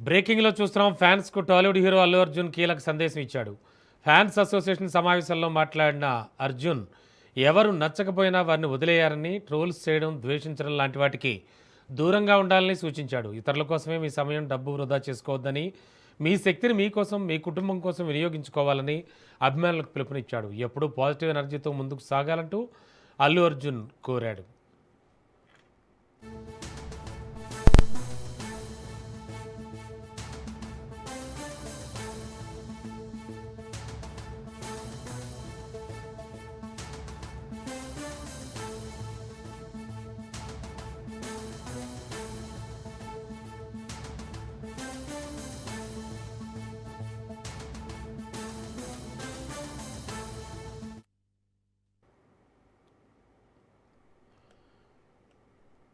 Breaking లో చూస్తున్నాం. Fans కు టాలీవుడ్ హీరో అల్లు అర్జున్ కీలక సందేశం ఇచ్చాడు. ఫ్యాన్స్ అసోసియేషన్ సమావేశంలో మాట్లాడిన అర్జున్ ఎవరు నచ్చకపోయినా వారిని వదిలేయారని, ట్రోల్స్ చేయడం, ద్వేషించడం లాంటి వాటికి దూరంగా ఉండాలని సూచించాడు. ఇతరుల కోసమే మీ సమయం, డబ్బు వృధా చేసుకోవద్దని, మీ శక్తిని మీకోసం, మీ కుటుంబం కోసం వినియోగించుకోవాలని అభిమానులకు పిలుపునిచ్చాడు. ఎప్పుడూ పాజిటివ్ ఎనర్జీతో ముందుకు సాగాలంటూ అల్లు అర్జున్ కోరాడు.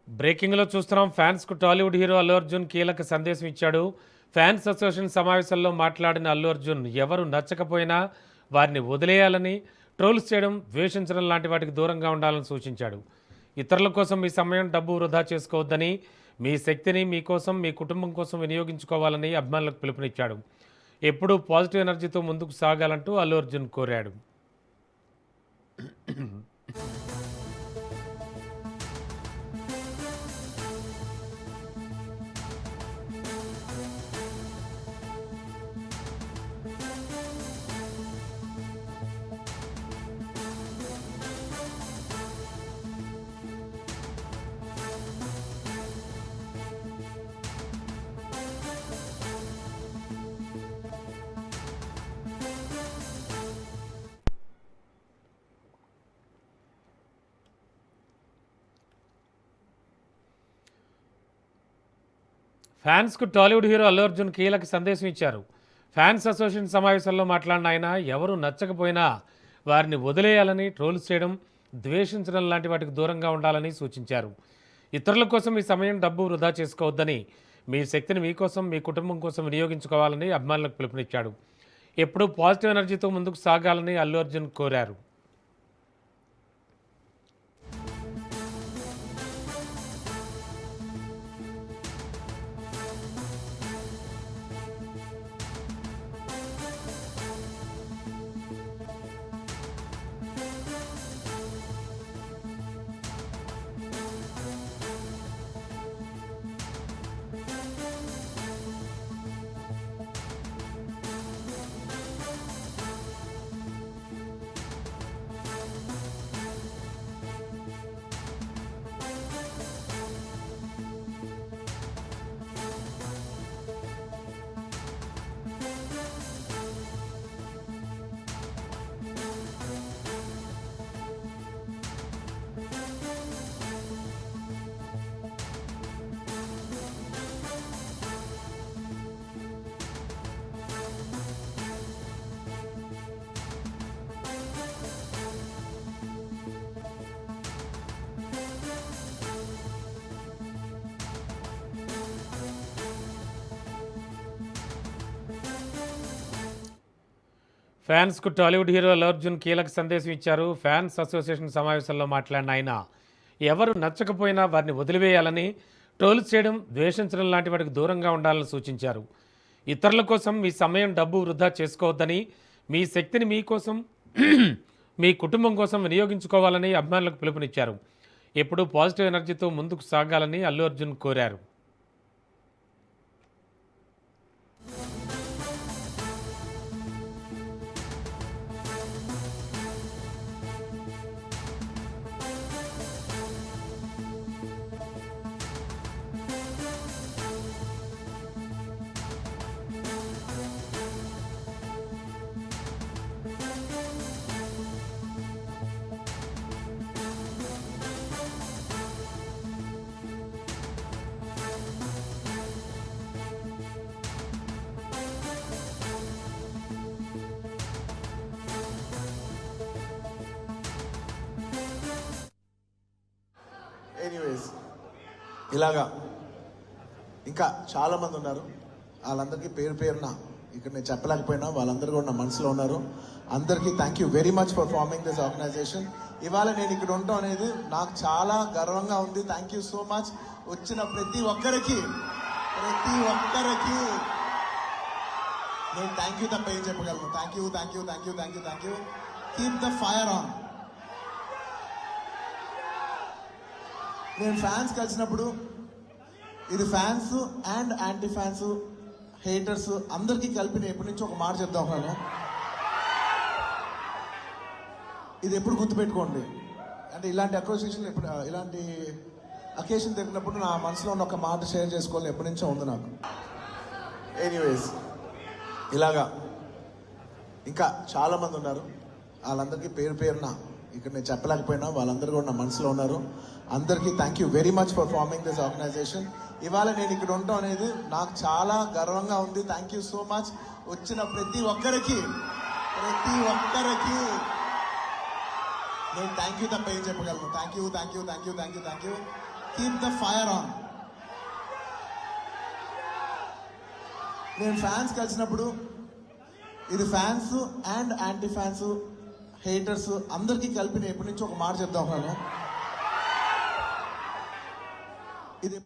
బ్రేకింగ్లో చూస్తున్నాం. ఫ్యాన్స్కు టాలీవుడ్ హీరో అల్లు అర్జున్ కీలక సందేశం ఇచ్చాడు. ఫ్యాన్స్ అసోసియేషన్ సమావేశంలో మాట్లాడిన అల్లు అర్జున్ ఎవరు నచ్చకపోయినా వారిని వదిలేయాలని, ట్రోల్స్ చేయడం, ద్వేషించడం లాంటి వాటికి దూరంగా ఉండాలని సూచించాడు. ఇతరుల కోసం మీ సమయం, డబ్బు వృధా చేసుకోవద్దని, మీ శక్తిని మీకోసం, మీ కుటుంబం కోసం వినియోగించుకోవాలని అభిమానులకు పిలుపునిచ్చాడు. ఎప్పుడూ పాజిటివ్ ఎనర్జీతో ముందుకు సాగాలంటూ అల్లు అర్జున్ కోరాడు. ఫ్యాన్స్కు టాలీవుడ్ హీరో అల్లు అర్జున్ కీలక సందేశం ఇచ్చారు. ఫ్యాన్స్ అసోసియేషన్ సమావేశంలో మాట్లాడిన ఆయన ఎవరు నచ్చకపోయినా వారిని వదిలేయాలని, ట్రోల్స్ చేయడం, ద్వేషించడం లాంటి వాటికి దూరంగా ఉండాలని సూచించారు. ఇతరుల కోసం మీ సమయం, డబ్బు వృధా చేసుకోవద్దని, మీ శక్తిని మీకోసం, మీ కుటుంబం కోసం వినియోగించుకోవాలని అభిమానులకు పిలుపునిచ్చాడు. ఎప్పుడూ పాజిటివ్ ఎనర్జీతో ముందుకు సాగాలని అల్లు అర్జున్ కోరారు. ఫ్యాన్స్కు టాలీవుడ్ హీరో అల్లు అర్జున్ కీలక సందేశం ఇచ్చారు. ఫ్యాన్స్ అసోసియేషన్ సమావేశంలో మాట్లాడిన ఆయన ఎవరు నచ్చకపోయినా వారిని వదిలివేయాలని, ట్రోల్స్ చేయడం, ద్వేషించడం లాంటి వాటికి దూరంగా ఉండాలని సూచించారు. ఇతరుల కోసం మీ సమయం, డబ్బు వృధా చేసుకోవద్దని, మీ శక్తిని మీకోసం, మీ కుటుంబం కోసం వినియోగించుకోవాలని అభిమానులకు పిలుపునిచ్చారు. ఎప్పుడూ పాజిటివ్ ఎనర్జీతో ముందుకు సాగాలని అల్లు అర్జున్ కోరారు. ఎనీవేస్ ఇలాగా ఇంకా చాలామంది ఉన్నారు. వాళ్ళందరికీ పేరు పేరున ఇక్కడ నేను చెప్పలేకపోయినా వాళ్ళందరూ కూడా నా మనసులో ఉన్నారు. అందరికీ thank you very much for forming this organisation. ఇవాళ నేను ఇక్కడ ఉండటం అనేది నాకు చాలా గర్వంగా ఉంది. Thank you so much. వచ్చిన ప్రతి ఒక్కరికి ప్రతి ఒక్కరికి నేను థ్యాంక్ యూ తప్ప ఏం చెప్పగలను. Thank you thank you thank you thank you thank you. Keep the fire on. నేను ఫ్యాన్స్ కలిసినప్పుడు ఇది fans and anti fans haters అందరికీ కలిపి నేను ఎప్పటి నుంచో ఒక మాట చెప్తా ఉన్నాను. ఇది ఎప్పుడు గుర్తుపెట్టుకోండి. అంటే ఇలాంటి అసోసియేషన్ ఎప్పుడు ఇలాంటి అకేషన్ జరిగినప్పుడు నా మనసులో ఉన్న ఒక మాట షేర్ చేసుకోవాలని ఎప్పటి నుంచో ఉంది నాకు. ఎనీవేస్ ఇలాగా ఇంకా చాలా మంది ఉన్నారు. వాళ్ళందరికీ పేరు పేరున ఇక్కడ నేను చెప్పలేకపోయినా వాళ్ళందరూ కూడా నా మనసులో ఉన్నారు. అందరికీ thank you very much for forming this organisation. ఇవాళ నేను ఇక్కడ ఉండటం అనేది నాకు చాలా గర్వంగా ఉంది. Thank you so much. వచ్చిన ప్రతి ఒక్కరికి నేను థ్యాంక్ యూ తప్ప ఏం చెప్పగలను. Thank you thank you thank you thank you thank you. Keep the fire on. నేను ఫ్యాన్స్ కలిసినప్పుడు ఇది fans and anti fans haters అందరికీ కలిపి నేను ఎప్పటి నుంచో ఒక మాట చెప్తా ఉన్నాను. ఇది